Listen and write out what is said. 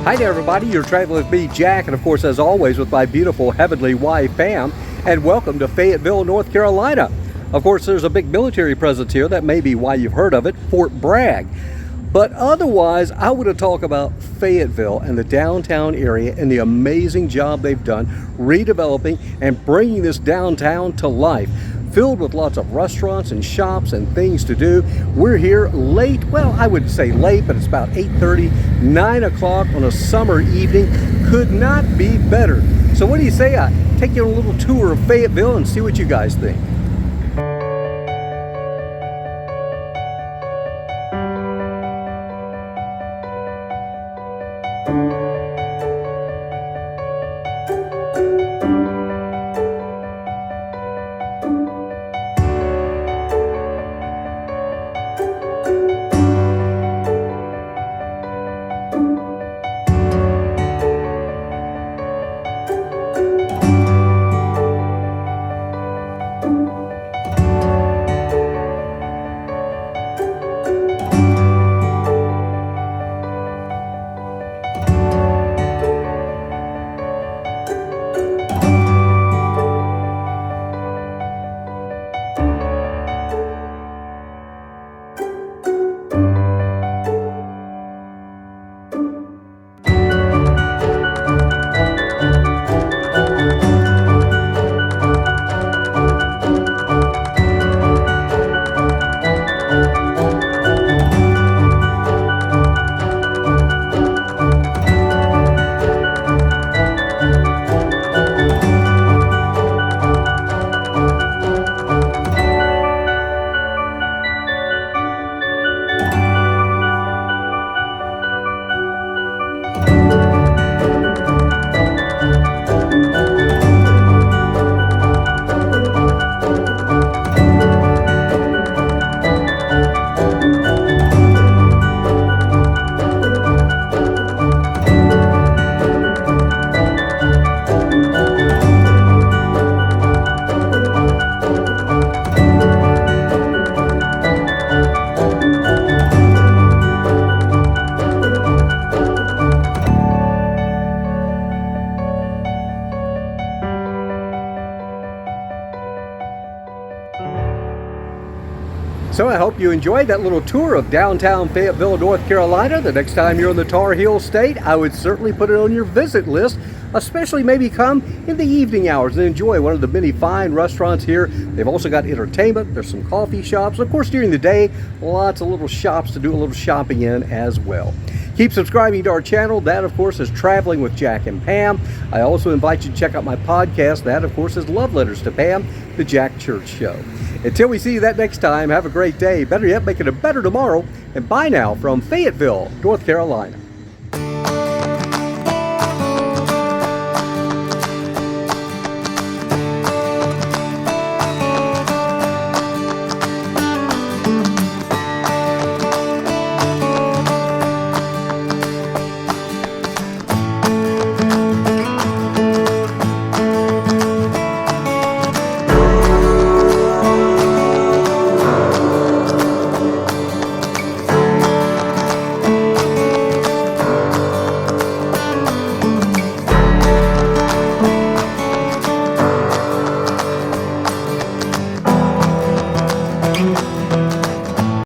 Hi there, everybody. You're traveling with me, Jack, and of course, as always, with my beautiful heavenly wife, Pam. And welcome to Fayetteville, North Carolina. Of course, there's a big military presence here. That may be why you've heard of it, Fort Bragg. But otherwise, I want to talk about Fayetteville and the downtown area and the amazing job they've done redeveloping and bringing this downtown to life, filled with lots of restaurants and shops and things to do. We're here late, well, I wouldn't say late, but it's about 8:30, 9 o'clock on a summer evening. Could not be better. So what do you say I take you on a little tour of Fayetteville and see what you guys think? So I hope you enjoyed that little tour of downtown Fayetteville, North Carolina. The next time you're in the Tar Heel State, I would certainly put it on your visit list, especially maybe come in the evening hours and enjoy one of the many fine restaurants here. They've also got entertainment. There's some coffee shops. Of course, during the day, lots of little shops to do a little shopping in as well. Keep subscribing to our channel. That, of course, is Traveling with Jack and Pam. I also invite you to check out my podcast. That, of course, is Love Letters to Pam, the Jack Church Show. Until we see you that next time, have a great day. Better yet, make it a better tomorrow. And bye now from Fayetteville, North Carolina.